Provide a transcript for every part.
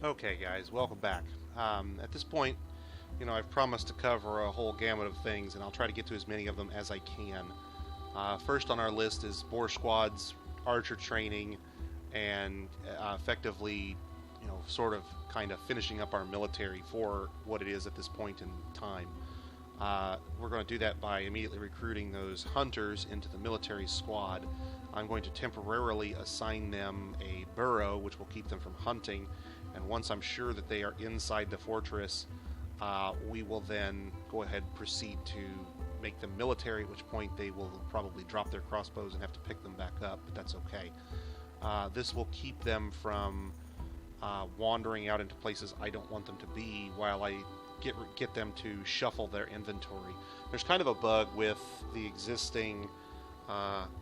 Okay, guys, welcome back. At this point, I've promised to cover a whole gamut of things, and I'll try to get to as many of them as I can. First on our list is Boar Squad's archer training, and effectively, sort of kind of finishing up our military for what it is at this point in time. We're going to do that by immediately recruiting those hunters into the military squad. I'm going to temporarily assign them a burrow, which will keep them from hunting. And once I'm sure that they are inside the fortress, we will then go ahead and proceed to make them military, at which point they will probably drop their crossbows and have to pick them back up, but that's okay. This will keep them from wandering out into places I don't want them to be while I get them to shuffle their inventory. There's kind of a bug with the existing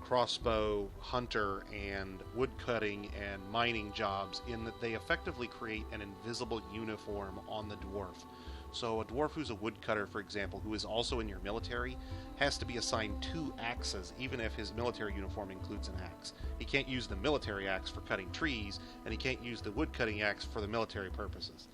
crossbow hunter and woodcutting and mining jobs in that they effectively create an invisible uniform on the dwarf. So a dwarf who's a woodcutter, for example, who is also in your military, has to be assigned 2 axes, even if his military uniform includes an axe. He can't use the military axe for cutting trees, and he can't use the woodcutting axe for the military purposes.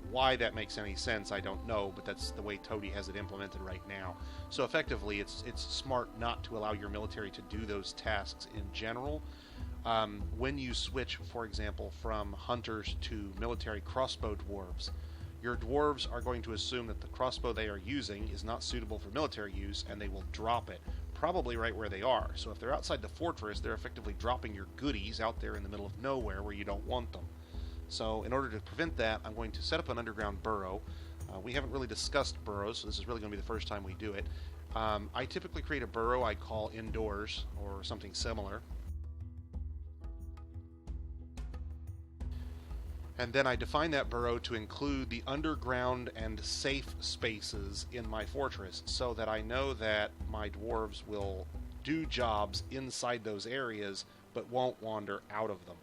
Why that makes any sense, I don't know, but that's the way Toady has it implemented right now. So effectively, it's smart not to allow your military to do those tasks in general. When you switch, for example, from hunters to military crossbow dwarves, your dwarves are going to assume that the crossbow they are using is not suitable for military use, and they will drop it, probably right where they are. So if they're outside the fortress, they're effectively dropping your goodies out there in the middle of nowhere where you don't want them. So in order to prevent that, I'm going to set up an underground burrow. We haven't really discussed burrows, so this is really going to be the first time we do it. I typically create a burrow I call indoors, or something similar. And then I define that burrow to include the underground and safe spaces in my fortress so that I know that my dwarves will do jobs inside those areas but won't wander out of them.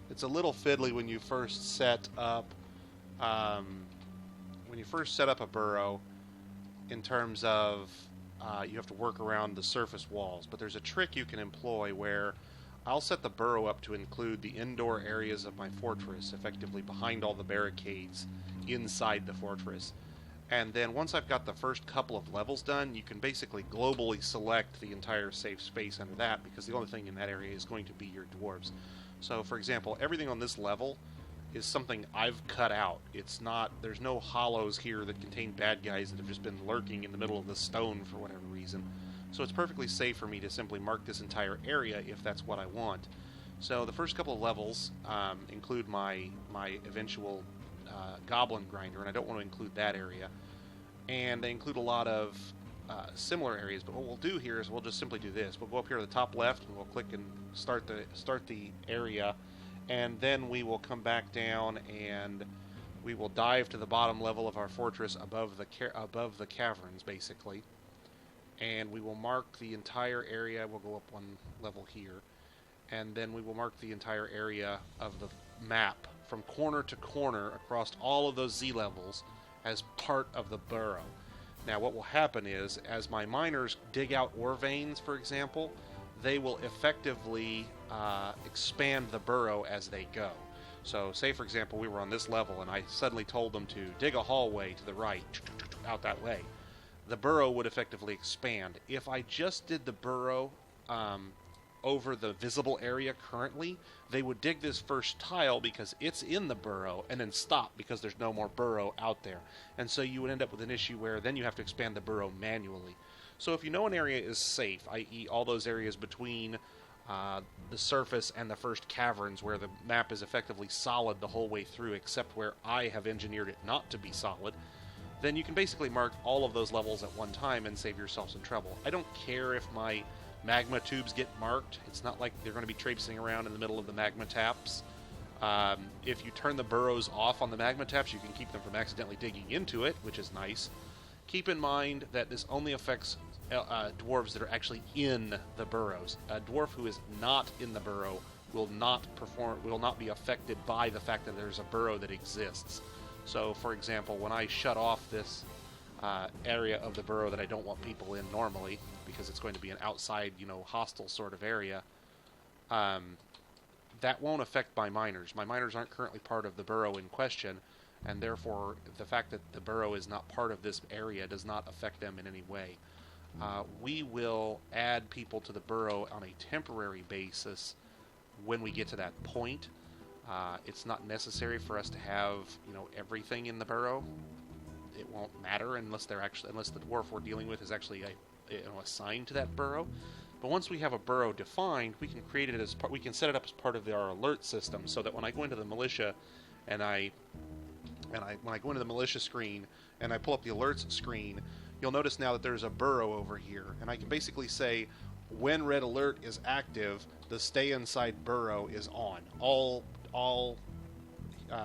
It's a little fiddly when you first set up um, a burrow in terms of you have to work around the surface walls. But there's a trick you can employ where I'll set the burrow up to include the indoor areas of my fortress, effectively behind all the barricades inside the fortress. And then once I've got the first couple of levels done, you can basically globally select the entire safe space under that, because the only thing in that area is going to be your dwarves. So, for example, everything on this level is something I've cut out. There's no hollows here that contain bad guys that have just been lurking in the middle of the stone for whatever reason. So it's perfectly safe for me to simply mark this entire area if that's what I want. So the first couple of levels include my eventual goblin grinder, and I don't want to include that area. And they include a lot of similar areas, but what we'll do here is we'll just simply do this. We'll go up here to the top left, and we'll click and start the area, and then we will come back down and we will dive to the bottom level of our fortress above the caverns, basically. And we will mark the entire area. We'll go up one level here, and then we will mark the entire area of the map from corner to corner across all of those Z levels as part of the burrow. Now what will happen is, as my miners dig out ore veins, for example, they will effectively expand the burrow as they go. So say, for example, we were on this level and I suddenly told them to dig a hallway to the right, out that way. The burrow would effectively expand. If I just did the burrow over the visible area currently, they would dig this first tile because it's in the burrow and then stop because there's no more burrow out there. And so you would end up with an issue where then you have to expand the burrow manually. So if you know an area is safe, i.e. all those areas between the surface and the first caverns where the map is effectively solid the whole way through except where I have engineered it not to be solid, then you can basically mark all of those levels at one time and save yourself some trouble. I don't care if my magma tubes get marked. It's not like they're going to be traipsing around in the middle of the magma taps. If you turn the burrows off on the magma taps, you can keep them from accidentally digging into it, which is nice. Keep in mind that this only affects dwarves that are actually in the burrows. A dwarf who is not in the burrow will not be affected by the fact that there's a burrow that exists. So, for example, when I shut off this area of the burrow that I don't want people in normally, because it's going to be an outside, hostile sort of area, that won't affect my miners. My miners aren't currently part of the burrow in question, and therefore the fact that the burrow is not part of this area does not affect them in any way. We will add people to the burrow on a temporary basis when we get to that point. It's not necessary for us to have, everything in the burrow. It won't matter unless the dwarf we're dealing with is actually assigned to that burrow. But once we have a burrow defined, we can create it as we can set it up as part of our alert system, so that when I go into the militia, when I go into the militia screen and I pull up the alerts screen, you'll notice now that there's a burrow over here, and I can basically say when red alert is active, the stay inside burrow is on. All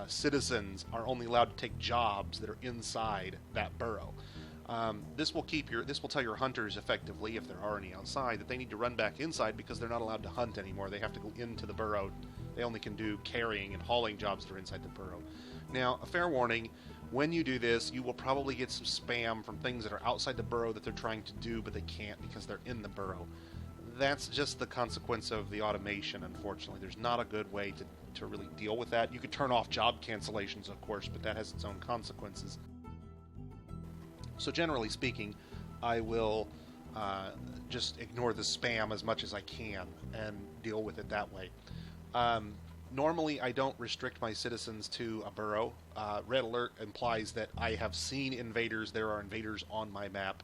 citizens are only allowed to take jobs that are inside that burrow. This will tell your hunters effectively, if there are any outside, that they need to run back inside because they're not allowed to hunt anymore. They have to go into the burrow. They only can do carrying and hauling jobs that are inside the burrow. Now, a fair warning, when you do this, you will probably get some spam from things that are outside the burrow that they're trying to do, but they can't because they're in the burrow. That's just the consequence of the automation, unfortunately. There's not a good way to really deal with that. You could turn off job cancellations, of course, but that has its own consequences. So generally speaking, I will just ignore the spam as much as I can and deal with it that way. Normally, I don't restrict my citizens to a burrow. Red alert implies that I have seen invaders. There are invaders on my map.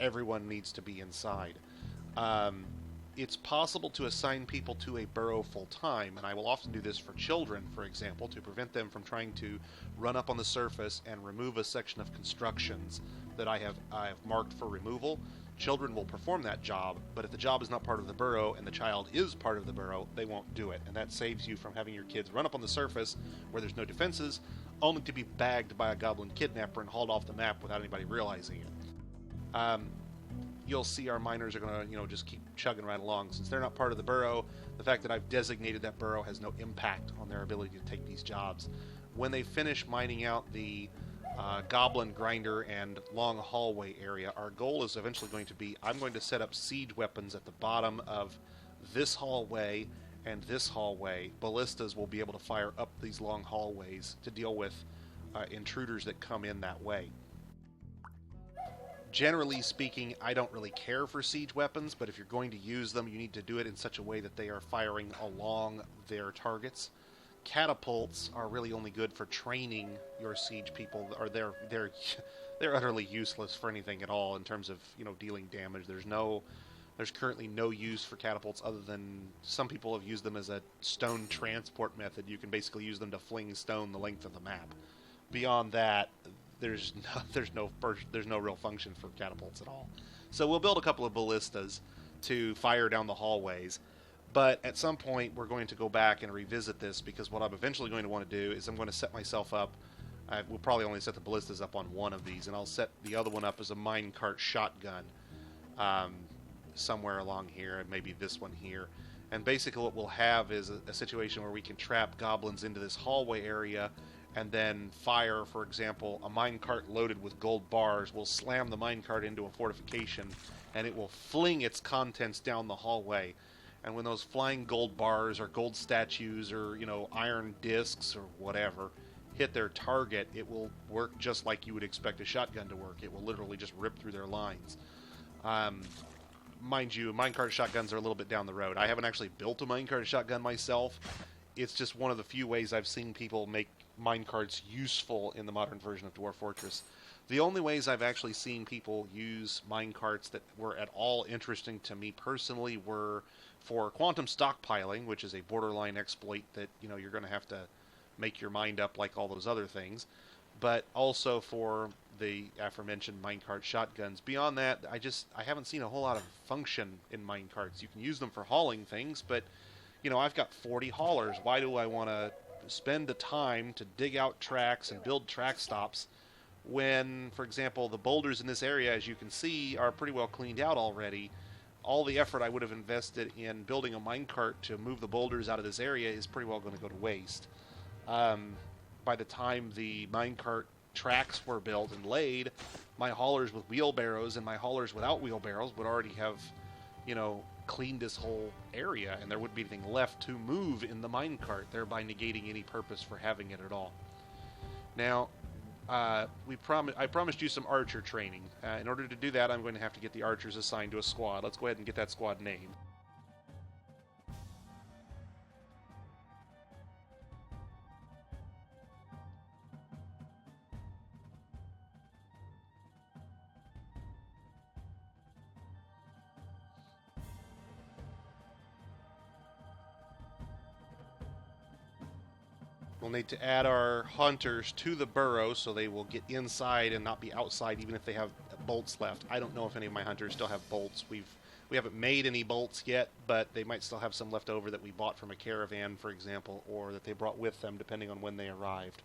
Everyone needs to be inside. It's possible to assign people to a burrow full time, and I will often do this for children, for example, to prevent them from trying to run up on the surface and remove a section of constructions that I have marked for removal. Children will perform that job, but if the job is not part of the burrow and the child is part of the burrow, they won't do it, and that saves you from having your kids run up on the surface where there's no defenses, only to be bagged by a goblin kidnapper and hauled off the map without anybody realizing it. You'll see our miners are going to, just keep chugging right along. Since they're not part of the burrow, the fact that I've designated that burrow has no impact on their ability to take these jobs. When they finish mining out the goblin grinder and long hallway area, our goal is eventually going to be, I'm going to set up siege weapons at the bottom of this hallway and this hallway. Ballistas will be able to fire up these long hallways to deal with intruders that come in that way. Generally speaking, I don't really care for siege weapons, but if you're going to use them, you need to do it in such a way that they are firing along their targets. Catapults are really only good for training your siege people, or they're utterly useless for anything at all in terms of dealing damage. There's currently no use for catapults other than some people have used them as a stone transport method. You can basically use them to fling stone the length of the map. Beyond that, there's no real function for catapults at all. So we'll build a couple of ballistas to fire down the hallways. But at some point, we're going to go back and revisit this, because what I'm eventually going to want to do is I'm going to set myself up. We'll probably only set the ballistas up on one of these, and I'll set the other one up as a minecart shotgun somewhere along here, and maybe this one here. And basically what we'll have is a situation where we can trap goblins into this hallway area and then fire, for example, a minecart loaded with gold bars. We'll slam the minecart into a fortification, and it will fling its contents down the hallway. And when those flying gold bars or gold statues or, iron discs or whatever hit their target, it will work just like you would expect a shotgun to work. It will literally just rip through their lines. Mind you, minecart shotguns are a little bit down the road. I haven't actually built a minecart shotgun myself. It's just one of the few ways I've seen people make minecarts useful in the modern version of Dwarf Fortress. The only ways I've actually seen people use minecarts that were at all interesting to me personally were for quantum stockpiling, which is a borderline exploit that you're going to have to make your mind up like all those other things, but also for the aforementioned minecart shotguns. Beyond that, I haven't seen a whole lot of function in minecarts. You can use them for hauling things, but I've got 40 haulers. Why do I want to spend the time to dig out tracks and build track stops when, for example, the boulders in this area, as you can see, are pretty well cleaned out already. All the effort I would have invested in building a minecart to move the boulders out of this area is pretty well going to go to waste. By the time the minecart tracks were built and laid, my haulers with wheelbarrows and my haulers without wheelbarrows would already have, cleaned this whole area, and there wouldn't be anything left to move in the minecart, thereby negating any purpose for having it at all. Now, I promised you some archer training. In order to do that, I'm going to have to get the archers assigned to a squad. Let's go ahead and get that squad named. We'll need to add our hunters to the burrow so they will get inside and not be outside even if they have bolts left. I don't know if any of my hunters still have bolts. We haven't made any bolts yet, but they might still have some left over that we bought from a caravan, for example, or that they brought with them depending on when they arrived.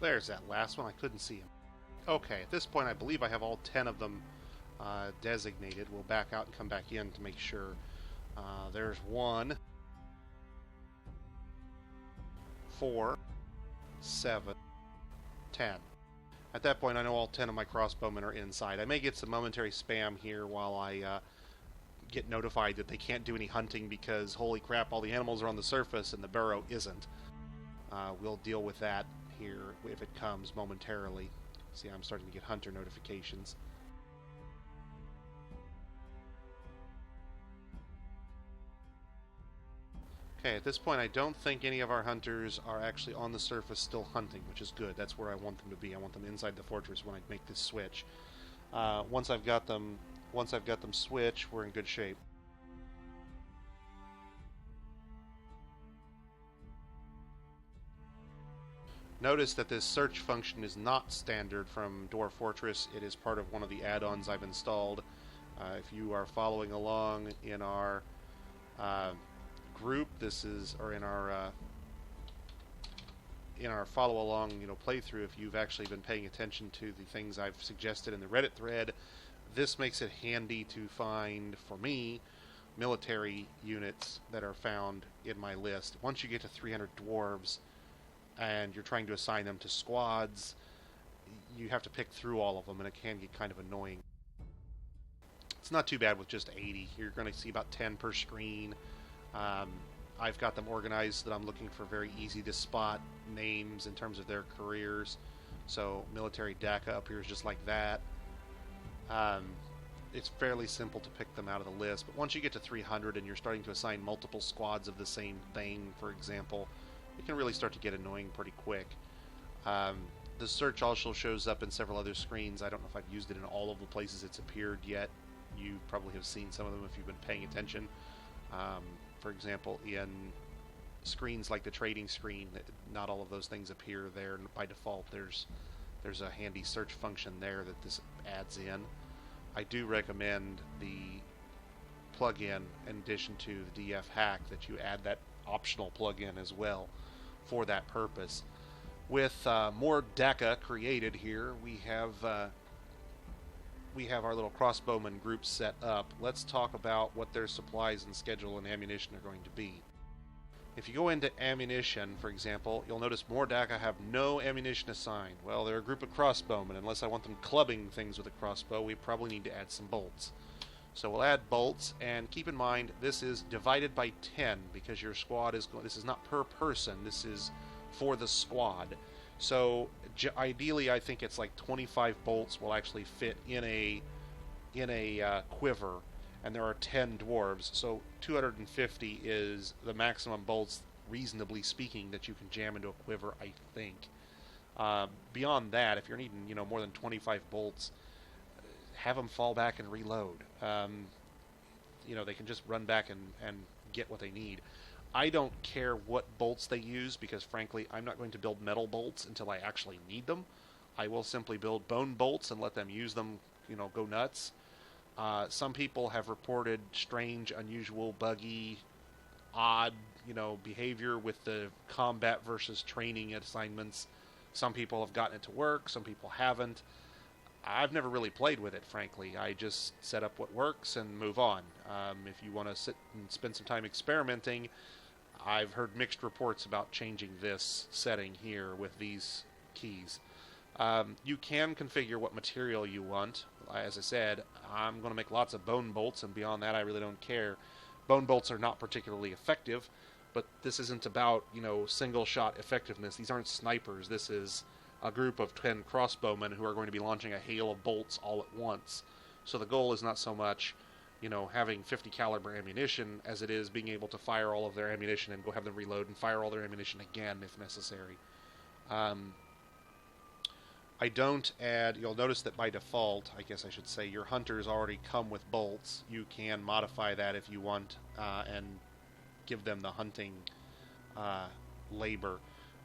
There's that last one. I couldn't see him. Okay, at this point I believe I have all 10 of them designated. We'll back out and come back in to make sure. There's 1, 4, 7, 10. At that point I know all 10 of my crossbowmen are inside. I may get some momentary spam here while I get notified that they can't do any hunting because, holy crap, all the animals are on the surface and the burrow isn't. We'll deal with that here if it comes momentarily. See, I'm starting to get hunter notifications. Okay, at this point I don't think any of our hunters are actually on the surface still hunting, which is good. That's where I want them to be. I want them inside the fortress when I make this switch. Once I've got them switched, we're in good shape. Notice that this search function is not standard from Dwarf Fortress. It is part of one of the add-ons I've installed. If you are following along in our group, or in our follow-along, playthrough, if you've actually been paying attention to the things I've suggested in the Reddit thread, this makes it handy to find, for me, military units that are found in my list. Once you get to 300 dwarves, and you're trying to assign them to squads, you have to pick through all of them, and it can get kind of annoying. It's not too bad with just 80. You're going to see about 10 per screen. I've got them organized so that I'm looking for very easy to spot names in terms of their careers. So military DACA appears just like that. It's fairly simple to pick them out of the list, but once you get to 300 and you're starting to assign multiple squads of the same thing, for example, it can really start to get annoying pretty quick. The search also shows up in several other screens. I don't know if I've used it in all of the places it's appeared yet. You probably have seen some of them if you've been paying attention. For example, in screens like the trading screen, not all of those things appear there by default. There's a handy search function there that this adds in. I do recommend the plugin, in addition to the DF hack, that you add that optional plugin as well for that purpose. With more DACA created here, we have our little crossbowman group set up. Let's talk about what their supplies and schedule and ammunition are going to be. If you go into ammunition, for example, you'll notice more DACA have no ammunition assigned. Well, they're a group of crossbowmen. Unless I want them clubbing things with a crossbow, we probably need to add some bolts. So we'll add bolts, and keep in mind this is divided by 10 because your squad is going. This is not per person. This is for the squad. So ideally, I think it's like 25 bolts will actually fit in a quiver, and there are 10 dwarves. So 250 is the maximum bolts, reasonably speaking, that you can jam into a quiver. I think. Beyond that, if you're needing more than 25 bolts, have them fall back and reload. They can just run back and get what they need. I don't care what bolts they use because, frankly, I'm not going to build metal bolts until I actually need them. I will simply build bone bolts and let them use them, go nuts. Some people have reported strange, unusual, buggy, odd, behavior with the combat versus training assignments. Some people have gotten it to work, some people haven't. I've never really played with it, frankly. I just set up what works and move on. If you want to sit and spend some time experimenting, I've heard mixed reports about changing this setting here with these keys. You can configure what material you want. As I said, I'm going to make lots of bone bolts, and beyond that, I really don't care. Bone bolts are not particularly effective, but this isn't about, single shot effectiveness. These aren't snipers. This is a group of 10 crossbowmen who are going to be launching a hail of bolts all at once. So the goal is not so much, having 50 caliber ammunition as it is being able to fire all of their ammunition and go have them reload and fire all their ammunition again if necessary. I don't add, you'll notice that by default, I guess I should say, your hunters already come with bolts. You can modify that if you want and give them the hunting labor.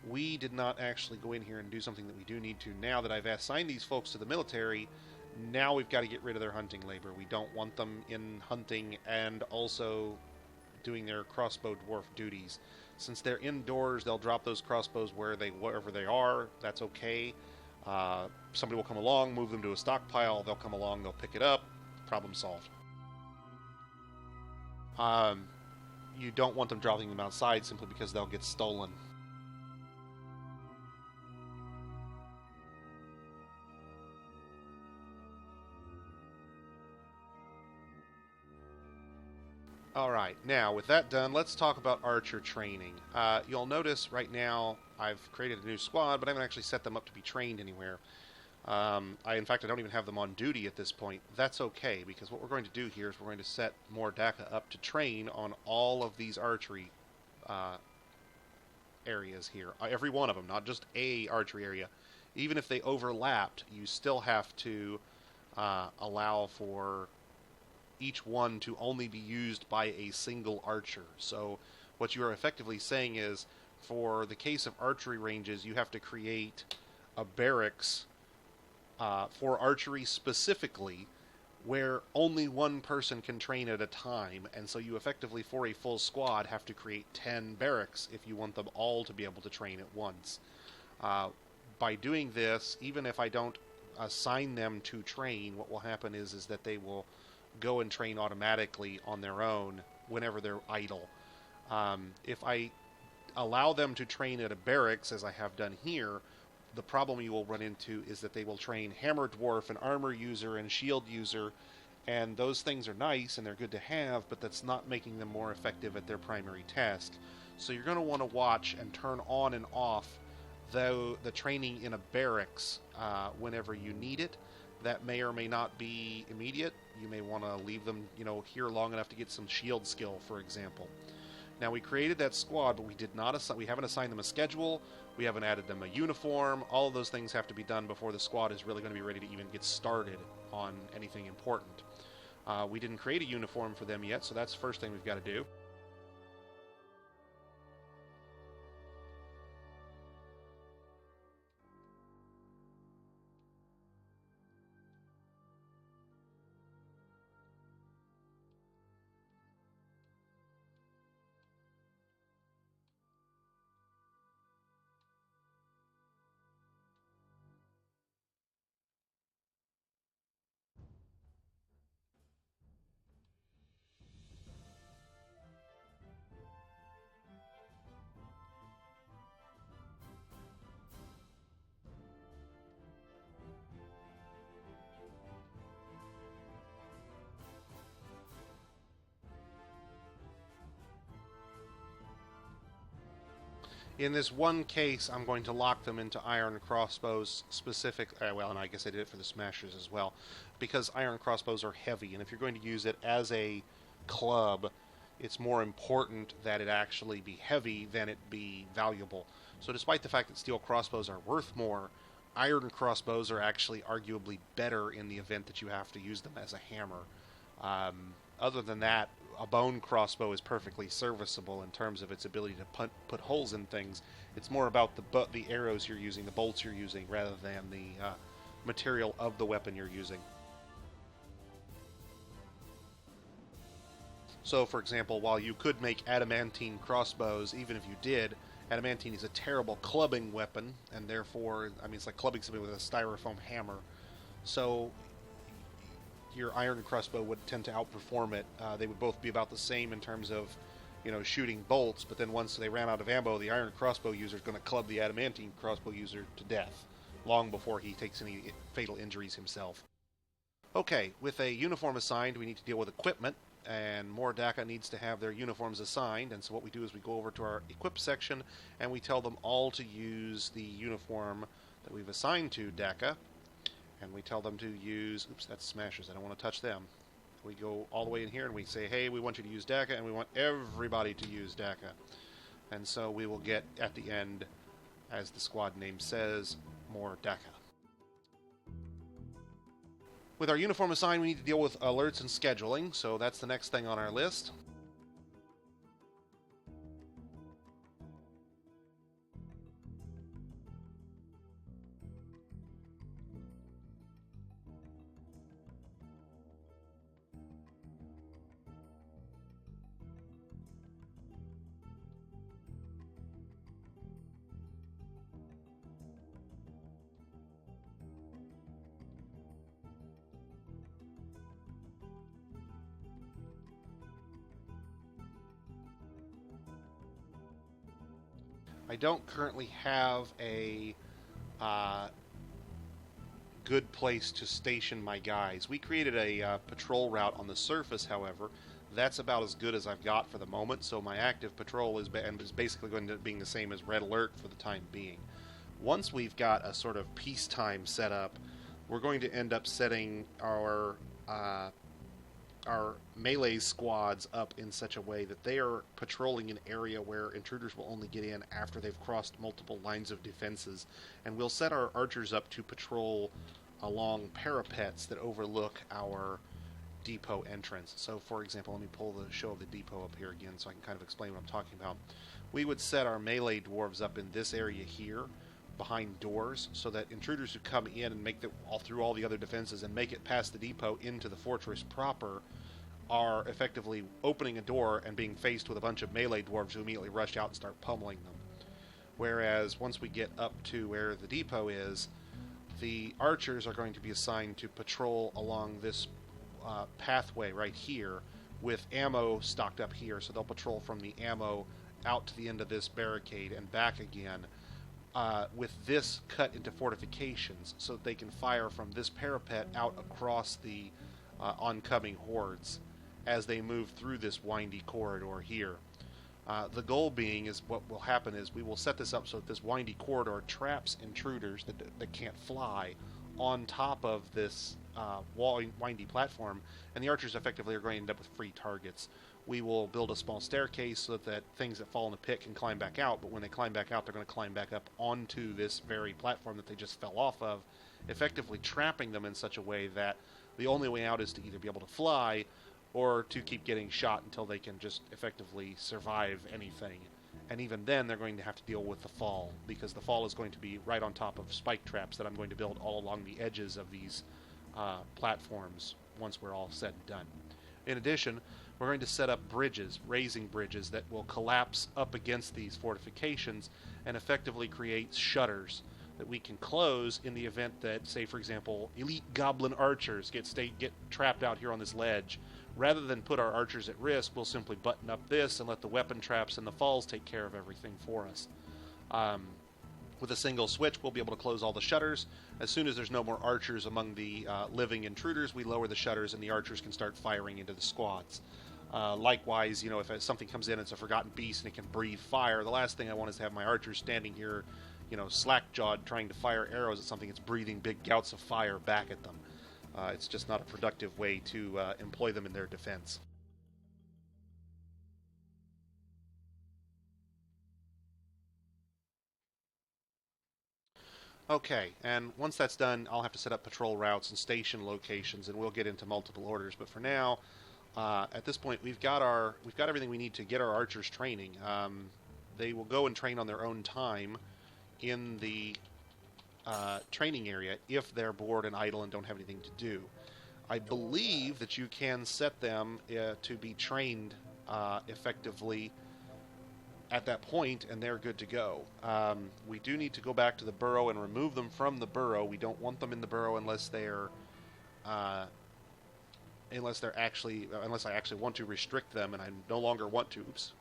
We did not actually go in here and do something that we do need to. Now that I've assigned these folks to the military, now we've got to get rid of their hunting labor. We don't want them in hunting and also doing their crossbow dwarf duties. Since they're indoors, they'll drop those crossbows wherever they are. That's okay. Somebody will come along, move them to a stockpile. They'll come along, they'll pick it up. Problem solved. You don't want them dropping them outside simply because they'll get stolen. Alright, now with that done, let's talk about archer training. You'll notice right now I've created a new squad, but I haven't actually set them up to be trained anywhere. In fact, I don't even have them on duty at this point. That's okay, because what we're going to do here is we're going to set more DACA up to train on all of these archery areas here. Every one of them, not just a archery area. Even if they overlapped, you still have to allow for each one to only be used by a single archer. So what you are effectively saying is, for the case of archery ranges, you have to create a barracks for archery specifically, where only one person can train at a time, and so you effectively, for a full squad, have to create 10 barracks if you want them all to be able to train at once. By doing this, even if I don't assign them to train, what will happen is that they will go and train automatically on their own whenever they're idle. If I allow them to train at a barracks, as I have done here, the problem you will run into is that they will train hammer dwarf and armor user and shield user, and those things are nice and they're good to have, but that's not making them more effective at their primary task. So you're going to want to watch and turn on and off the training in a barracks whenever you need it. That may or may not be immediate. You may want to leave them, here long enough to get some shield skill, for example. Now, we created that squad, but we haven't assigned them a schedule. We haven't added them a uniform. All of those things have to be done before the squad is really going to be ready to even get started on anything important. We didn't create a uniform for them yet, so that's the first thing we've got to do. In this one case, I'm going to lock them into iron crossbows specific. Well, and I guess I did it for the smashers as well, because iron crossbows are heavy, and if you're going to use it as a club, it's more important that it actually be heavy than it be valuable. So despite the fact that steel crossbows are worth more, iron crossbows are actually arguably better in the event that you have to use them as a hammer. Other than that, a bone crossbow is perfectly serviceable in terms of its ability to put holes in things. It's more about the arrows you're using, the bolts you're using, rather than the material of the weapon you're using. So, for example, while you could make adamantine crossbows, even if you did, adamantine is a terrible clubbing weapon, and therefore, I mean, it's like clubbing something with a styrofoam hammer. So your iron crossbow would tend to outperform it. They would both be about the same in terms of, shooting bolts, but then once they ran out of ammo, the iron crossbow user is going to club the adamantine crossbow user to death, long before he takes any fatal injuries himself. Okay, with a uniform assigned, we need to deal with equipment, and more DACA needs to have their uniforms assigned, and so what we do is we go over to our equip section, and we tell them all to use the uniform that we've assigned to DACA, and we tell them to use, oops, that's smashers, I don't want to touch them. We go all the way in here and we say, hey, we want you to use DACA, and we want everybody to use DACA. And so we will get, at the end, as the squad name says, more DACA. With our uniform assigned, we need to deal with alerts and scheduling, so that's the next thing on our list. I don't currently have a good place to station my guys. We created a patrol route on the surface, however. That's about as good as I've got for the moment, so my active patrol is basically going to be the same as Red Alert for the time being. Once we've got a sort of peacetime set up, we're going to end up setting our melee squads up in such a way that they are patrolling an area where intruders will only get in after they've crossed multiple lines of defenses, and we'll set our archers up to patrol along parapets that overlook our depot entrance. So, for example, let me pull the show of the depot up here again so I can kind of explain what I'm talking about. We would set our melee dwarves up in this area here, behind doors, so that intruders who come in and make it all through all the other defenses and make it past the depot into the fortress proper are effectively opening a door and being faced with a bunch of melee dwarves who immediately rush out and start pummeling them. Whereas once we get up to where the depot is, the archers are going to be assigned to patrol along this pathway right here with ammo stocked up here, so they'll patrol from the ammo out to the end of this barricade and back again, with this cut into fortifications so that they can fire from this parapet out across the oncoming hordes as they move through this windy corridor here. The goal being is what will happen is we will set this up so that this windy corridor traps intruders that can't fly on top of this windy platform, and the archers effectively are going to end up with free targets. We will build a small staircase so that things that fall in the pit can climb back out, but when they climb back out, they're going to climb back up onto this very platform that they just fell off of, effectively trapping them in such a way that the only way out is to either be able to fly or to keep getting shot until they can just effectively survive anything. And even then, they're going to have to deal with the fall, because the fall is going to be right on top of spike traps that I'm going to build all along the edges of these platforms once we're all said and done. In addition, we're going to set up bridges, raising bridges, that will collapse up against these fortifications and effectively create shutters that we can close in the event that, say, for example, elite goblin archers get trapped out here on this ledge. Rather than put our archers at risk, we'll simply button up this and let the weapon traps and the falls take care of everything for us. With a single switch, we'll be able to close all the shutters. As soon as there's no more archers among the living intruders, we lower the shutters and the archers can start firing into the squads. Likewise, you know, if something comes in, it's a forgotten beast and it can breathe fire. The last thing I want is to have my archers standing here, you know, slack-jawed trying to fire arrows at something that's breathing big gouts of fire back at them. It's just not a productive way to employ them in their defense. Okay, and once that's done, I'll have to set up patrol routes and station locations, and we'll get into multiple orders. But for now, at this point, we've got everything we need to get our archers training. They will go and train on their own time in the training area if they're bored and idle and don't have anything to do. I believe that you can set them to be trained effectively at that point, and they're good to go. We do need to go back to the burrow and remove them from the burrow. We don't want them in the burrow unless I actually want to restrict them, and I no longer want to. Oops.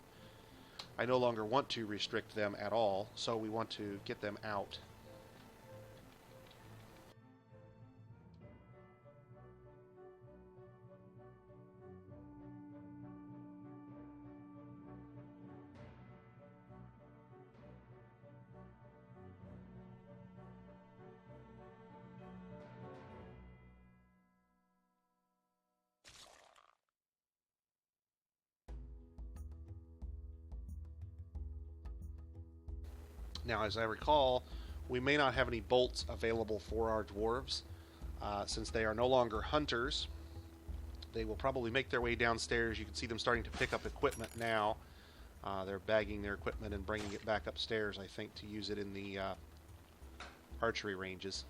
I no longer want to restrict them at all, so we want to get them out. Now, as I recall, we may not have any bolts available for our dwarves. Since they are no longer hunters, they will probably make their way downstairs. You can see them starting to pick up equipment now. They're bagging their equipment and bringing it back upstairs, I think, to use it in the archery ranges.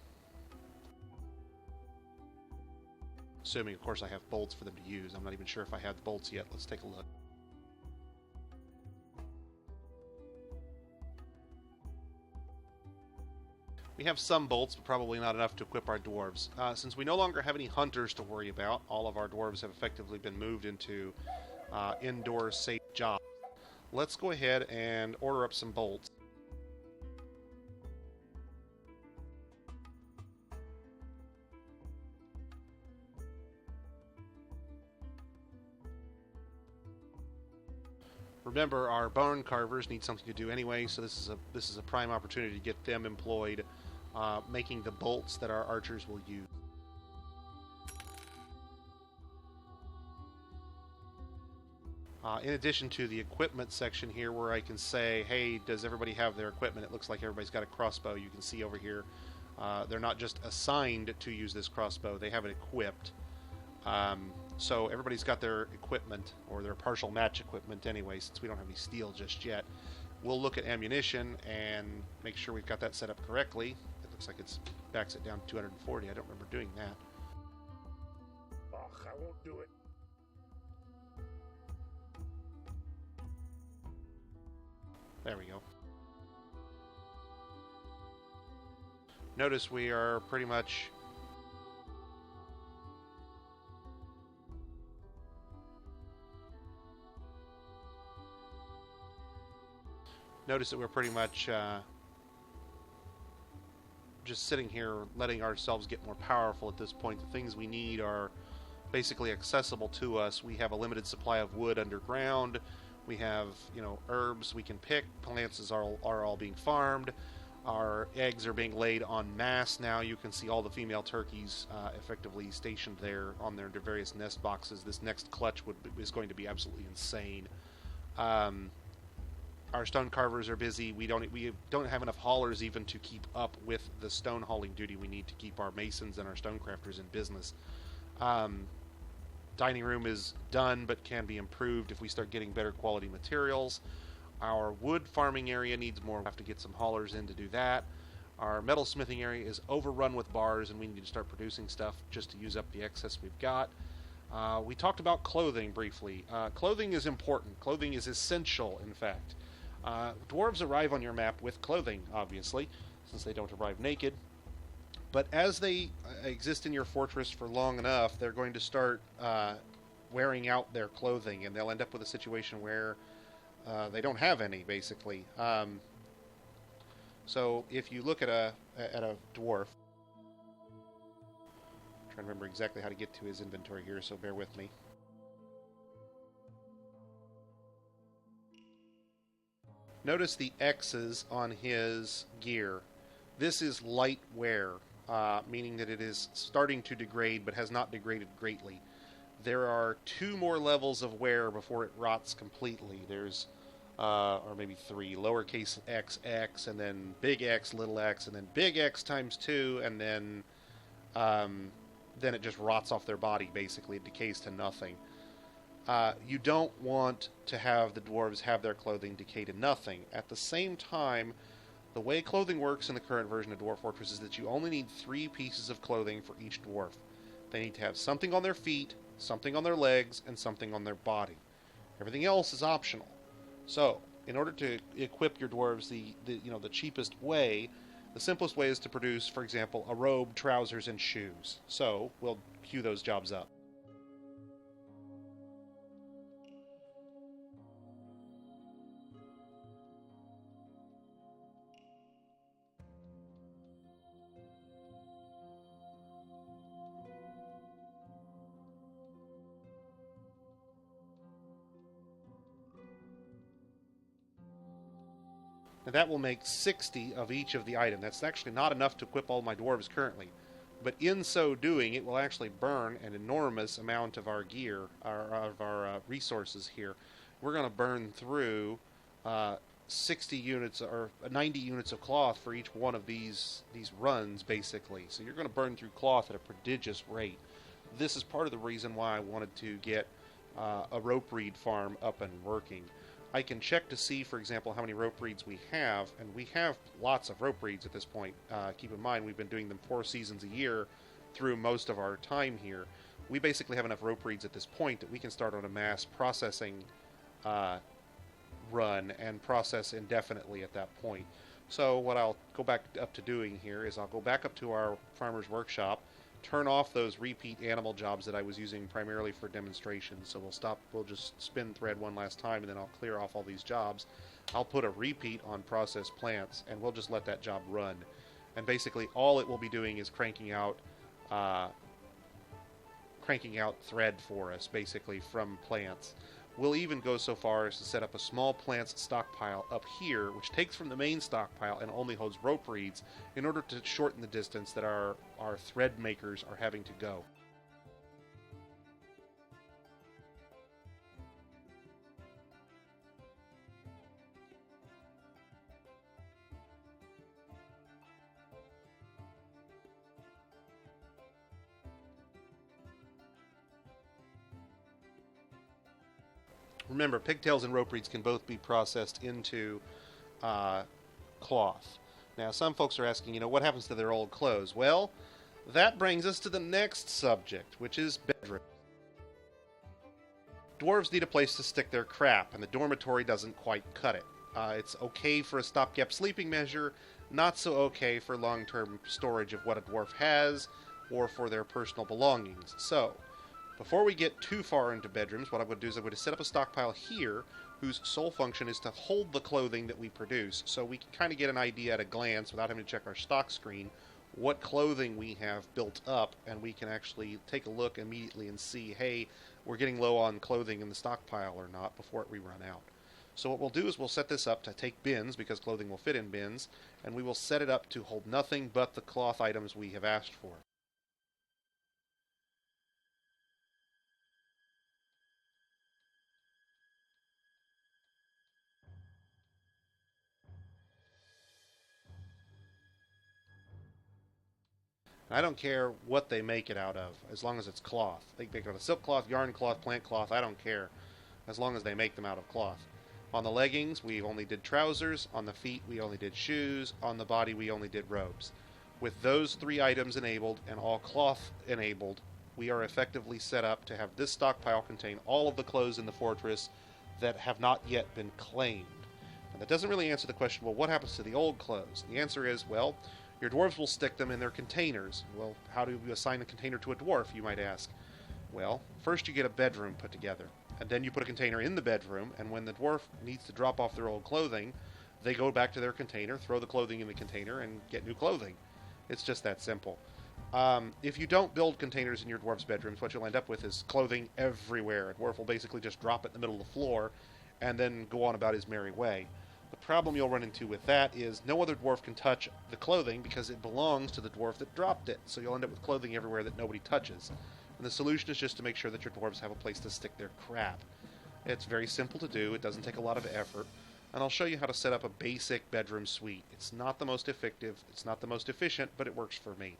Assuming, of course, I have bolts for them to use. I'm not even sure if I have the bolts yet. Let's take a look. We have some bolts, but probably not enough to equip our dwarves. Since we no longer have any hunters to worry about, all of our dwarves have effectively been moved into indoor safe jobs. Let's go ahead and order up some bolts. Remember, our bone carvers need something to do anyway, so this is a prime opportunity to get them employed, making the bolts that our archers will use. In addition to the equipment section here, where I can say, hey, does everybody have their equipment? It looks like everybody's got a crossbow. You can see over here, they're not just assigned to use this crossbow, they have it equipped. So everybody's got their equipment, or their partial match equipment anyway, since we don't have any steel just yet. We'll look at ammunition and make sure we've got that set up correctly. It looks like it backs it down to 240. I don't remember doing that. Ugh, I won't do it. There we go. Notice we are pretty much just sitting here letting ourselves get more powerful at this point. The things we need are basically accessible to us. We have a limited supply of wood underground. We have, you know, herbs we can pick. Plants are all being farmed. Our eggs are being laid en masse now. You can see all the female turkeys effectively stationed there on their various nest boxes. This next clutch is going to be absolutely insane. Our stone carvers are busy. We don't have enough haulers even to keep up with the stone hauling duty we need to keep our masons and our stone crafters in business. Dining room is done, but can be improved if we start getting better quality materials. Our wood farming area needs more. We'll have to get some haulers in to do that. Our metal smithing area is overrun with bars, and we need to start producing stuff just to use up the excess we've got. We talked about clothing briefly. Clothing is important. Clothing is essential, in fact. Dwarves arrive on your map with clothing, obviously, since they don't arrive naked. But as they exist in your fortress for long enough, they're going to start wearing out their clothing, and they'll end up with a situation where they don't have any, basically. So if you look at a dwarf, I'm trying to remember exactly how to get to his inventory here, so bear with me. Notice the X's on his gear. This is light wear, meaning that it is starting to degrade but has not degraded greatly. There are 2 more levels of wear before it rots completely. There's, or maybe 3, lowercase xx, and then big X, little x, and then big X times 2, and then it just rots off their body, basically. It decays to nothing. You don't want to have the dwarves have their clothing decay to nothing. At the same time, the way clothing works in the current version of Dwarf Fortress is that you only need 3 pieces of clothing for each dwarf. They need to have something on their feet, something on their legs, and something on their body. Everything else is optional. So, in order to equip your dwarves the cheapest way, the simplest way is to produce, for example, a robe, trousers, and shoes. So, we'll queue those jobs up. Now that will make 60 of each of the item. That's actually not enough to equip all my dwarves currently. But in so doing, it will actually burn an enormous amount of our gear, of our resources here. We're going to burn through 60 units or 90 units of cloth for each one of these runs, basically. So you're going to burn through cloth at a prodigious rate. This is part of the reason why I wanted to get a rope reed farm up and working. I can check to see, for example, how many rope reeds we have, and we have lots of rope reeds at this point. Keep in mind, we've been doing them 4 seasons a year through most of our time here. We basically have enough rope reeds at this point that we can start on a mass processing run and process indefinitely at that point. So what I'll go back up to doing here is I'll go back up to our farmer's workshop, turn off those repeat animal jobs that I was using primarily for demonstrations. So we'll just spin thread one last time, and then I'll clear off all these jobs. I'll put a repeat on processed plants, and we'll just let that job run. And basically all it will be doing is cranking out thread for us, basically, from plants. We'll even go so far as to set up a small plants stockpile up here, which takes from the main stockpile and only holds rope reeds in order to shorten the distance that our thread makers are having to go. Remember, pigtails and rope reeds can both be processed into cloth. Now, some folks are asking, what happens to their old clothes? Well, that brings us to the next subject, which is bedrooms. Dwarves need a place to stick their crap, and the dormitory doesn't quite cut it. It's okay for a stopgap sleeping measure, not so okay for long-term storage of what a dwarf has, or for their personal belongings. So, before we get too far into bedrooms, what I'm going to do is I'm going to set up a stockpile here whose sole function is to hold the clothing that we produce, so we can kind of get an idea at a glance without having to check our stock screen what clothing we have built up, and we can actually take a look immediately and see, hey, we're getting low on clothing in the stockpile or not before we run out. So what we'll do is we'll set this up to take bins, because clothing will fit in bins, and we will set it up to hold nothing but the cloth items we have asked for. I don't care what they make it out of, as long as it's cloth. They make it out of silk cloth, yarn cloth, plant cloth, I don't care, as long as they make them out of cloth. On the leggings, we only did trousers. On the feet, we only did shoes. On the body, we only did robes. With those 3 items enabled and all cloth enabled, we are effectively set up to have this stockpile contain all of the clothes in the fortress that have not yet been claimed. And that doesn't really answer the question, well, what happens to the old clothes? The answer is, well, your dwarves will stick them in their containers. Well, how do you assign a container to a dwarf, you might ask? Well, first you get a bedroom put together, and then you put a container in the bedroom, and when the dwarf needs to drop off their old clothing, they go back to their container, throw the clothing in the container, and get new clothing. It's just that simple. If you don't build containers in your dwarf's bedrooms, what you'll end up with is clothing everywhere. A dwarf will basically just drop it in the middle of the floor, and then go on about his merry way. The problem you'll run into with that is no other dwarf can touch the clothing because it belongs to the dwarf that dropped it, so you'll end up with clothing everywhere that nobody touches. And the solution is just to make sure that your dwarves have a place to stick their crap. It's very simple to do, it doesn't take a lot of effort, and I'll show you how to set up a basic bedroom suite. It's not the most effective, it's not the most efficient, but it works for me.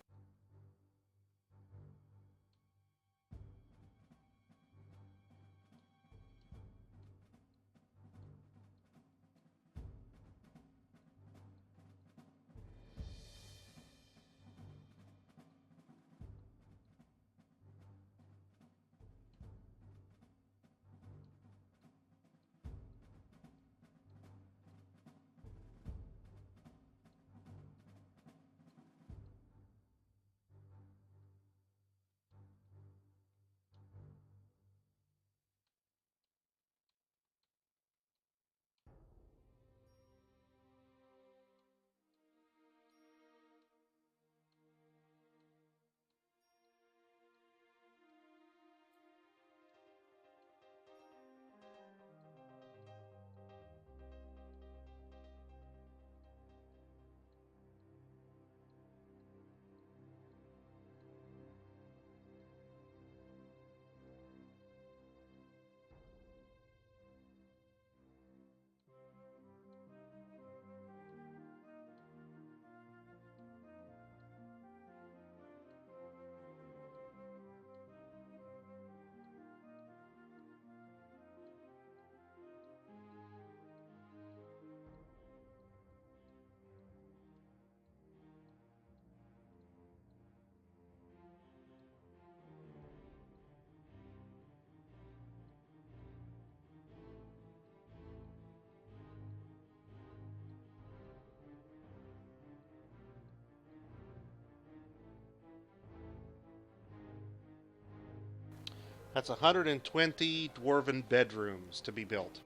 That's 120 dwarven bedrooms to be built.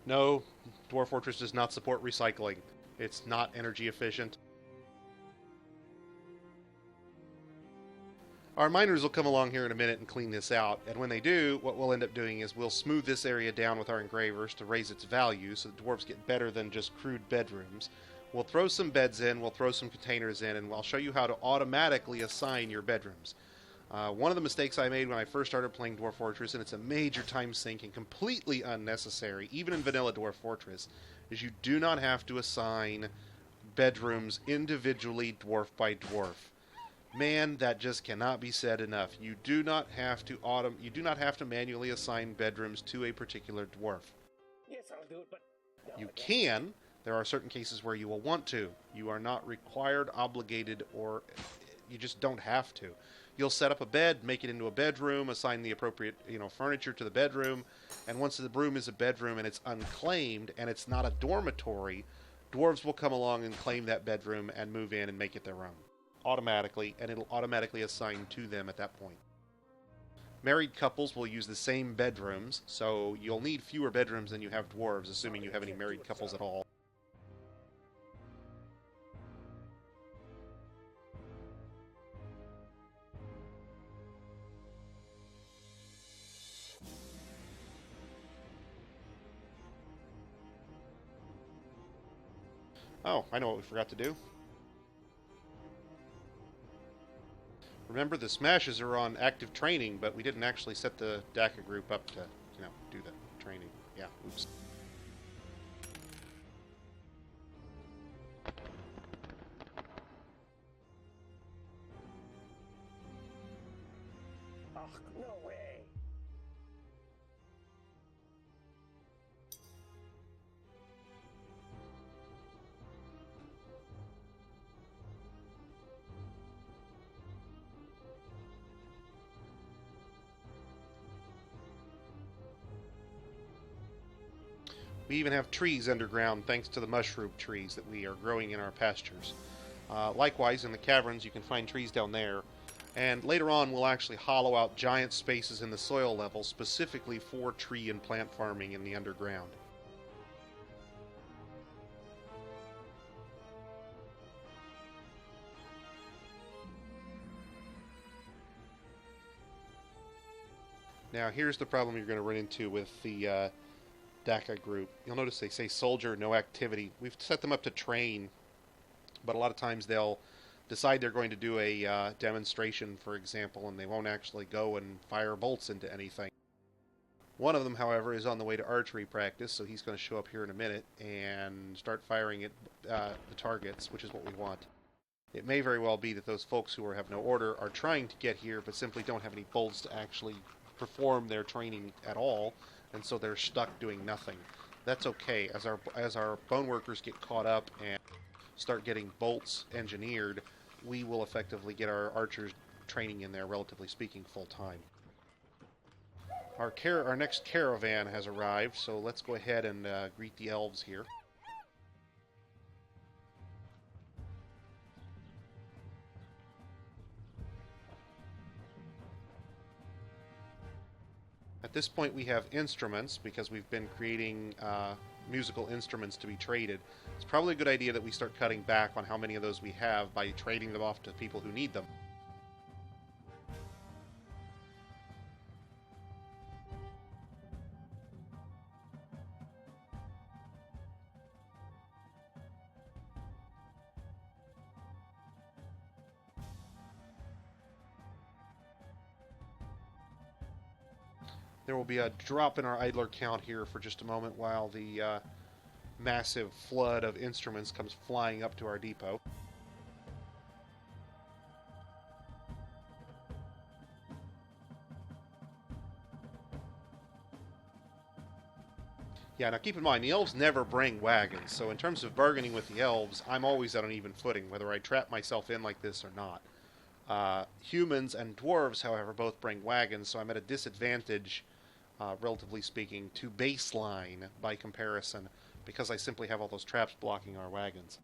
No, Dwarf Fortress does not support recycling. It's not energy efficient. Our miners will come along here in a minute and clean this out, and when they do, what we'll end up doing is we'll smooth this area down with our engravers to raise its value so the dwarves get better than just crude bedrooms. We'll throw some beds in, we'll throw some containers in, and I'll show you how to automatically assign your bedrooms. One of the mistakes I made when I first started playing Dwarf Fortress, and it's a major time sink and completely unnecessary, even in vanilla Dwarf Fortress, is you do not have to assign bedrooms individually dwarf by dwarf. Man, that just cannot be said enough. You do not have to manually assign bedrooms to a particular dwarf. Yes, I'll do it, but no, You I guess- can. There are certain cases where you will want to. You are not required, obligated, or you just don't have to. You'll set up a bed, make it into a bedroom, assign the appropriate, furniture to the bedroom, and once the room is a bedroom and it's unclaimed and it's not a dormitory, dwarves will come along and claim that bedroom and move in and make it their own automatically, and it'll automatically assign to them at that point. Married couples will use the same bedrooms, so you'll need fewer bedrooms than you have dwarves, assuming you have any married couples at all. Oh, I know what we forgot to do. Remember, the smashes are on active training, but we didn't actually set the DACA group up to, do the training. Yeah, oops. Oh, no way. We even have trees underground thanks to the mushroom trees that we are growing in our pastures. Likewise, in the caverns, you can find trees down there. And later on, we'll actually hollow out giant spaces in the soil level specifically for tree and plant farming in the underground. Now, here's the problem you're going to run into with the DACA group. You'll notice they say soldier, no activity. We've set them up to train, but a lot of times they'll decide they're going to do a demonstration, for example, and they won't actually go and fire bolts into anything. One of them, however, is on the way to archery practice, so he's going to show up here in a minute and start firing at the targets, which is what we want. It may very well be that those folks who have no order are trying to get here, but simply don't have any bolts to actually perform their training at all, and so they're stuck doing nothing. That's okay. As our bone workers get caught up and start getting bolts engineered, we will effectively get our archers training in there, relatively speaking, full time. Our next caravan has arrived, so let's go ahead and greet the elves here. At this point we have instruments, because we've been creating musical instruments to be traded. It's probably a good idea that we start cutting back on how many of those we have by trading them off to people who need them. There will be a drop in our idler count here for just a moment while the massive flood of instruments comes flying up to our depot. Yeah, now keep in mind, the elves never bring wagons, so in terms of bargaining with the elves, I'm always on an even footing, whether I trap myself in like this or not. Humans and dwarves, however, both bring wagons, so I'm at a disadvantage, relatively speaking, to baseline by comparison, because I simply have all those traps blocking our wagons.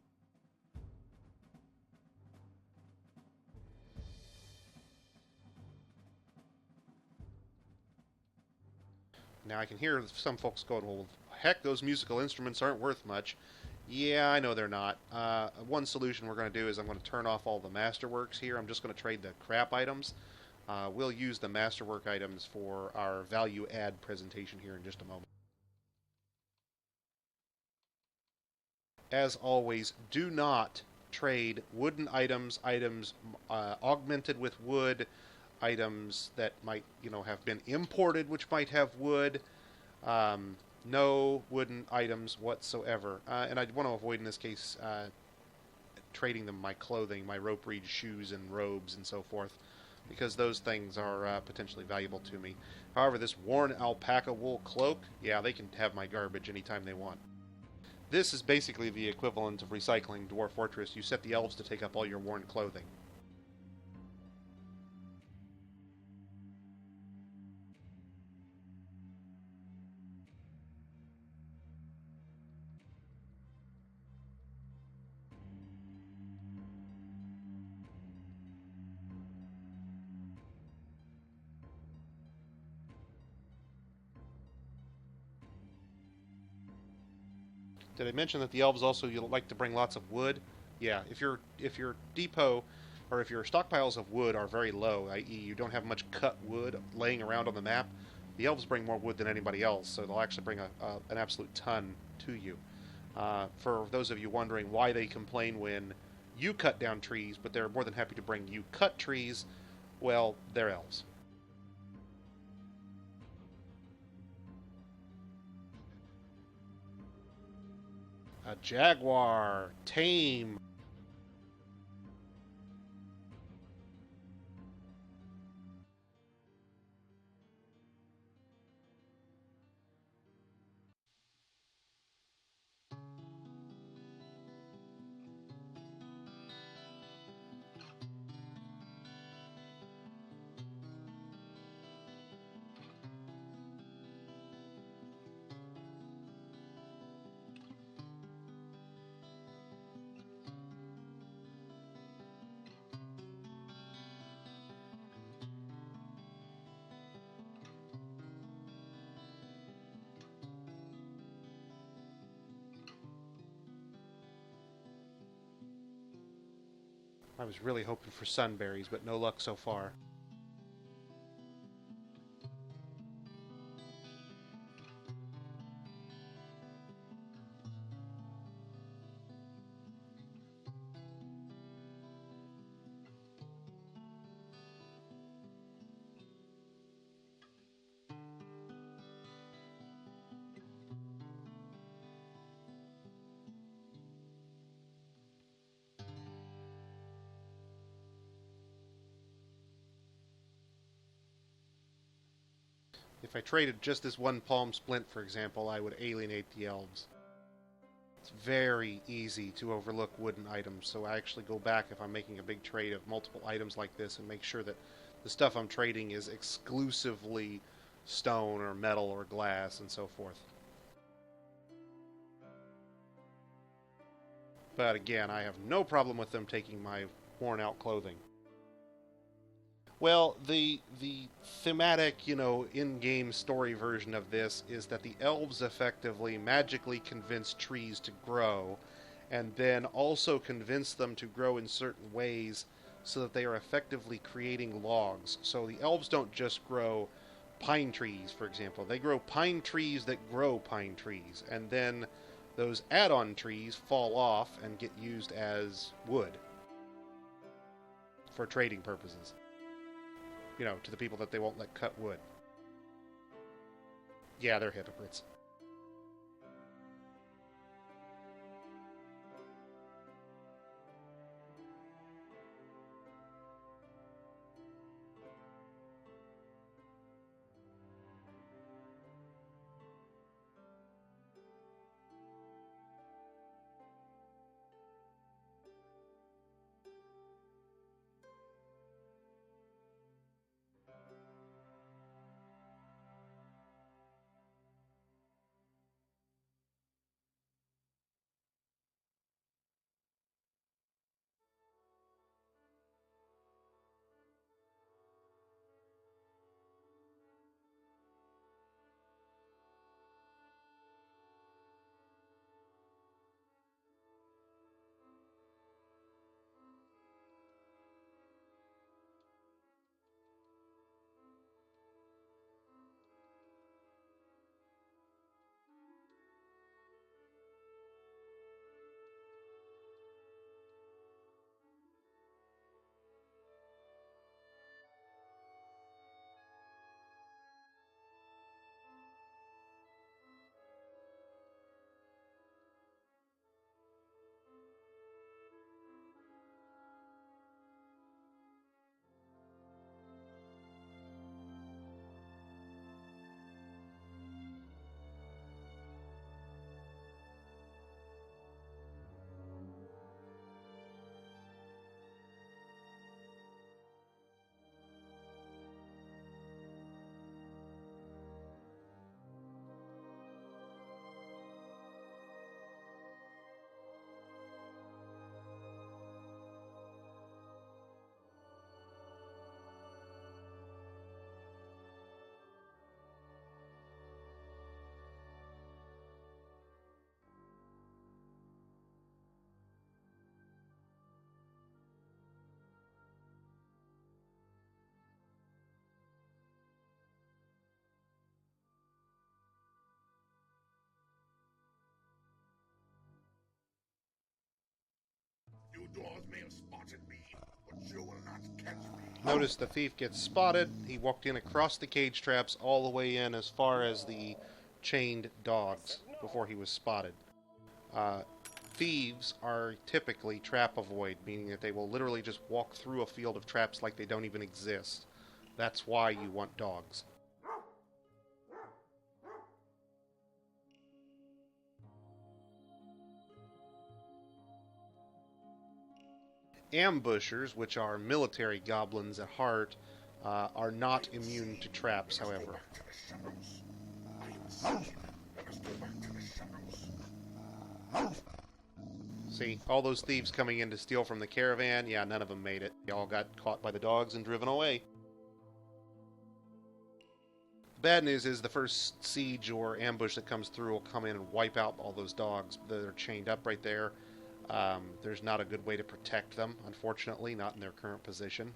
Now I can hear some folks going, well, heck, those musical instruments aren't worth much. Yeah, I know they're not. One solution we're going to do is I'm going to turn off all the masterworks here. I'm just going to trade the crap items. We'll use the masterwork items for our value add presentation here in just a moment. As always, do not trade wooden items, augmented with wood, items that might, have been imported, which might have wood. No wooden items whatsoever. And I'd want to avoid, in this case, trading them my clothing, my rope reed shoes and robes and so forth, because those things are potentially valuable to me. However, this worn alpaca wool cloak, yeah, they can have my garbage anytime they want. This is basically the equivalent of recycling Dwarf Fortress. You set the elves to take up all your worn clothing. Did I mention that the elves also like to bring lots of wood? Yeah, if your depot or if your stockpiles of wood are very low, i.e. you don't have much cut wood laying around on the map, the elves bring more wood than anybody else, so they'll actually bring an absolute ton to you. For those of you wondering why they complain when you cut down trees, but they're more than happy to bring you cut trees, well, they're elves. A jaguar, tame. I was really hoping for sunberries, but no luck so far. If I traded just this one palm splint, for example, I would alienate the elves. It's very easy to overlook wooden items, so I actually go back if I'm making a big trade of multiple items like this and make sure that the stuff I'm trading is exclusively stone or metal or glass and so forth. But again, I have no problem with them taking my worn out clothing. Well, the thematic, in-game story version of this is that the elves effectively magically convince trees to grow, and then also convince them to grow in certain ways so that they are effectively creating logs. So the elves don't just grow pine trees, for example. They grow pine trees that grow pine trees, and then those add-on trees fall off and get used as wood for trading purposes. To the people that they won't let cut wood. Yeah, they're hypocrites. You dwarves may have spotted me, but you will not catch me. Notice the thief gets spotted. He walked in across the cage traps all the way in as far as the chained dogs before he was spotted. Thieves are typically trap avoid, meaning that they will literally just walk through a field of traps like they don't even exist. That's why you want dogs. Ambushers, which are military goblins at heart, are not immune to traps, however. See, all those thieves coming in to steal from the caravan, yeah, none of them made it. They all got caught by the dogs and driven away. The bad news is the first siege or ambush that comes through will come in and wipe out all those dogs that are chained up right there. There's not a good way to protect them, unfortunately, not in their current position.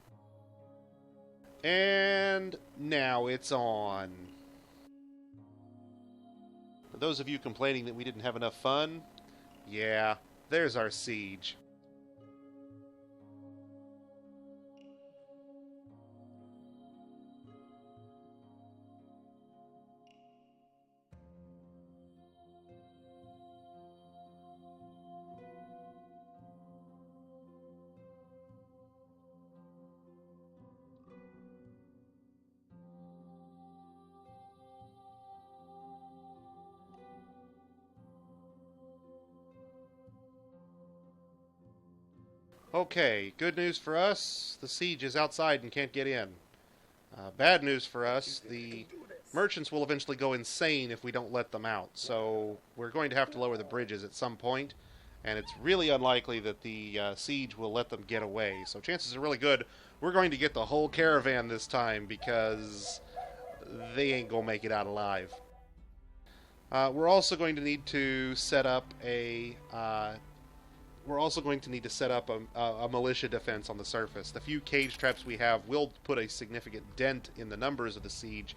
And now it's on. For those of you complaining that we didn't have enough fun, yeah, there's our siege. Okay, good news for us, the siege is outside and can't get in. Bad news for us, the merchants will eventually go insane if we don't let them out, so we're going to have to lower the bridges at some point, and it's really unlikely that the siege will let them get away. So chances are really good we're going to get the whole caravan this time, because they ain't gonna make it out alive. We're also going to need to set up a militia defense on the surface. The few cage traps we have will put a significant dent in the numbers of the siege,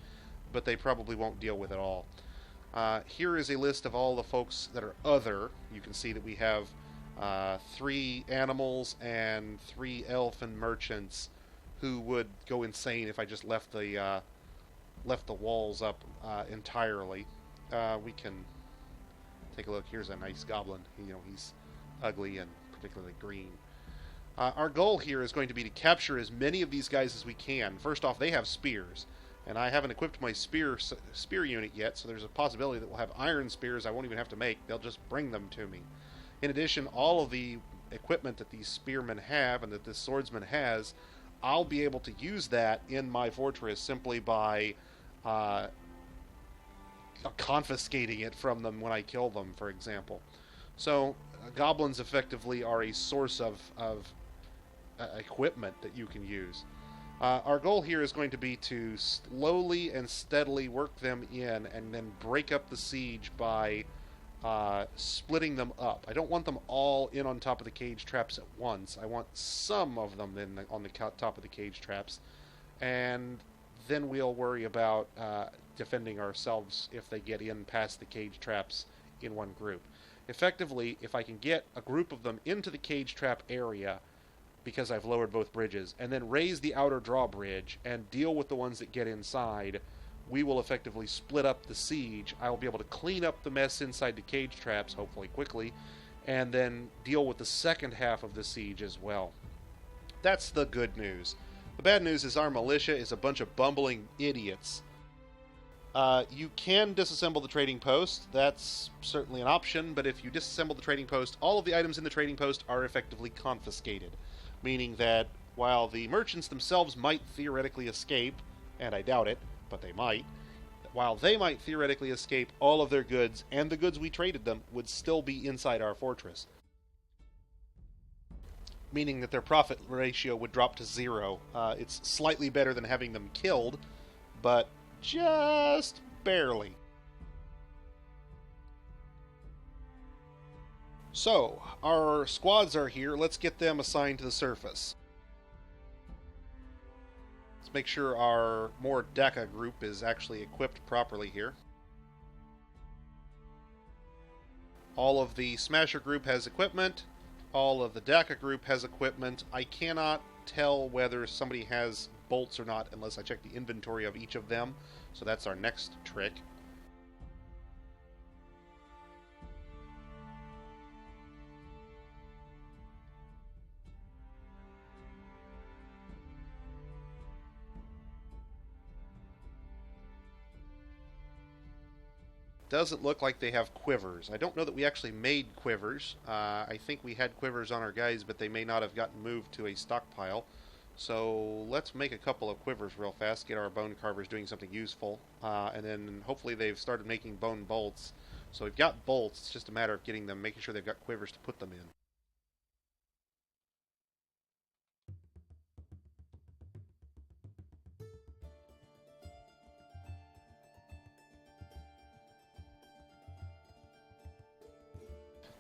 but they probably won't deal with it all. Here is a list of all the folks that are other. You can see that we have 3 animals and 3 elfin merchants who would go insane if I just left the walls up entirely. We can take a look. Here's a nice goblin. He's ugly and particularly green. Our goal here is going to be to capture as many of these guys as we can. First off, they have spears, and I haven't equipped my spear unit yet, so there's a possibility that we'll have iron spears I won't even have to make. They'll just bring them to me. In addition, all of the equipment that these spearmen have and that this swordsman has, I'll be able to use that in my fortress simply by confiscating it from them when I kill them, for example. So goblins effectively are a source of equipment that you can use. Our goal here is going to be to slowly and steadily work them in and then break up the siege by splitting them up. I don't want them all in on top of the cage traps at once. I want some of them on the top of the cage traps, and then we'll worry about defending ourselves if they get in past the cage traps in one group. Effectively, if I can get a group of them into the cage trap area, because I've lowered both bridges, and then raise the outer drawbridge and deal with the ones that get inside, we will effectively split up the siege. I will be able to clean up the mess inside the cage traps, hopefully quickly, and then deal with the second half of the siege as well. That's the good news. The bad news is our militia is a bunch of bumbling idiots. You can disassemble the trading post. That's certainly an option, but if you disassemble the trading post, all of the items in the trading post are effectively confiscated, meaning that while the merchants themselves might theoretically escape, and I doubt it, but they might, while they might theoretically escape, all of their goods and the goods we traded them would still be inside our fortress, meaning that their profit ratio would drop to 0. It's slightly better than having them killed, but just barely. So, our squads are here. Let's get them assigned to the surface. Let's make sure our more Deka group is actually equipped properly here. All of the Smasher group has equipment. All of the Deka group has equipment. I cannot tell whether somebody has bolts or not unless I check the inventory of each of them. So that's our next trick. Doesn't look like they have quivers. I don't know that we actually made quivers. I think we had quivers on our guys, but they may not have gotten moved to a stockpile. So let's make a couple of quivers real fast, get our bone carvers doing something useful, and then hopefully they've started making bone bolts. So we've got bolts, it's just a matter of getting them, making sure they've got quivers to put them in.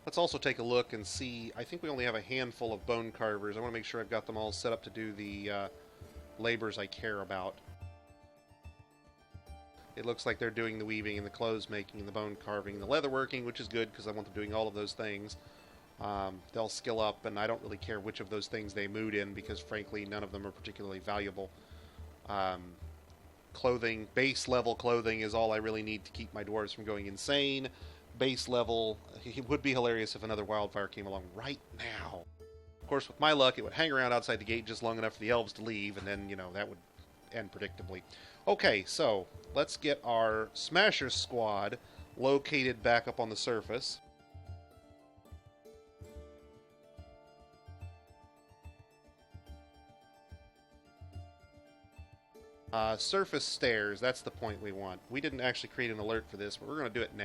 Let's also take a look and see. I think we only have a handful of bone carvers. I want to make sure I've got them all set up to do the labors I care about. It looks like they're doing the weaving and the clothes making and the bone carving and the leather working, which is good because I want them doing all of those things. They'll skill up, and I don't really care which of those things they mood in because, frankly, none of them are particularly valuable. Clothing, base level clothing is all I really need to keep my dwarves from going insane. Base level, it would be hilarious if another wildfire came along right now. Of course, with my luck, it would hang around outside the gate just long enough for the elves to leave, and then, that would end predictably. Okay, so let's get our Smasher squad located back up on the surface. Surface stairs, that's the point we want. We didn't actually create an alert for this, but we're going to do it now.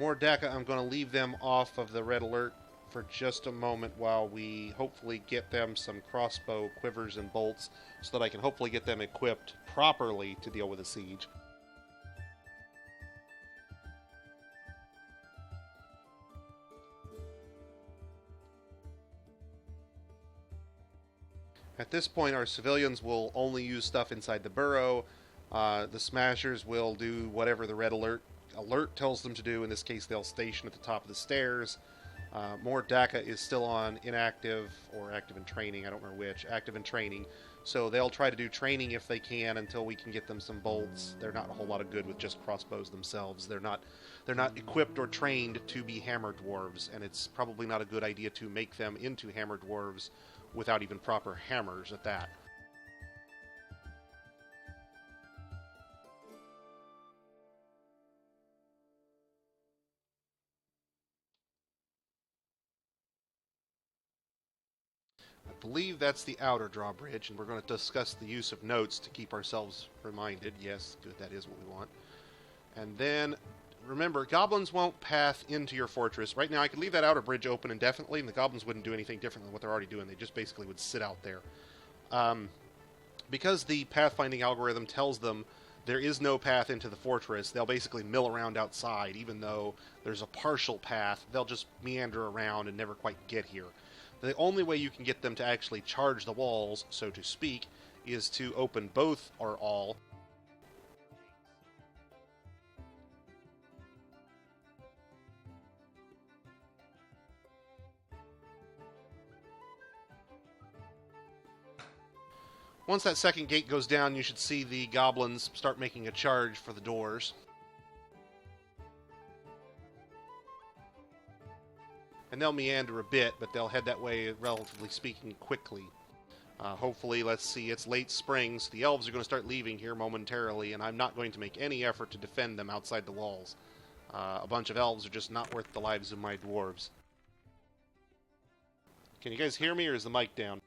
More DACA, I'm going to leave them off of the red alert for just a moment while we hopefully get them some crossbow quivers and bolts so that I can hopefully get them equipped properly to deal with a siege. At this point, our civilians will only use stuff inside the burrow. The smashers will do whatever the red alert tells them to do. In this case, they'll station at the top of the stairs. More DACA is still on inactive or active in training. I don't remember which. Active in training. So they'll try to do training if they can until we can get them some bolts. They're not a whole lot of good with just crossbows themselves. They're not equipped or trained to be hammer dwarves, and it's probably not a good idea to make them into hammer dwarves without even proper hammers at that. I believe that's the outer drawbridge, and we're going to discuss the use of notes to keep ourselves reminded. Yes, good, that is what we want. And then, remember, goblins won't path into your fortress. Right now, I could leave that outer bridge open indefinitely, and the goblins wouldn't do anything different than what they're already doing. They just basically would sit out there. Because the pathfinding algorithm tells them there is no path into the fortress, they'll basically mill around outside. Even though there's a partial path, they'll just meander around and never quite get here. The only way you can get them to actually charge the walls, so to speak, is to open both or all. Once that second gate goes down, you should see the goblins start making a charge for the doors. And they'll meander a bit, but they'll head that way, relatively speaking, quickly. Hopefully, let's see, it's late spring, so the elves are going to start leaving here momentarily, and I'm not going to make any effort to defend them outside the walls. A bunch of elves are just not worth the lives of my dwarves. Can you guys hear me, or is the mic down?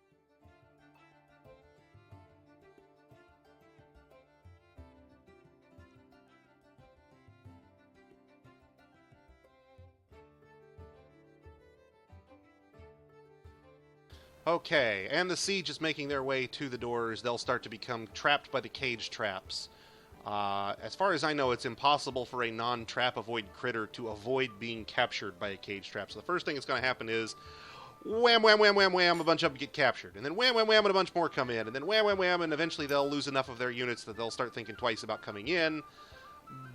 Okay, and the siege is making their way to the doors. They'll start to become trapped by the cage traps. As far as I know, it's impossible for a non-trap avoid critter to avoid being captured by a cage trap. So the first thing that's going to happen is wham, wham, wham, wham, wham, a bunch of them get captured. And then wham, wham, wham, and a bunch more come in. And then wham, wham, wham, and eventually they'll lose enough of their units that they'll start thinking twice about coming in,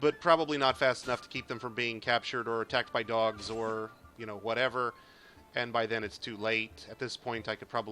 but probably not fast enough to keep them from being captured or attacked by dogs or, whatever. And by then it's too late. At this point, I could probably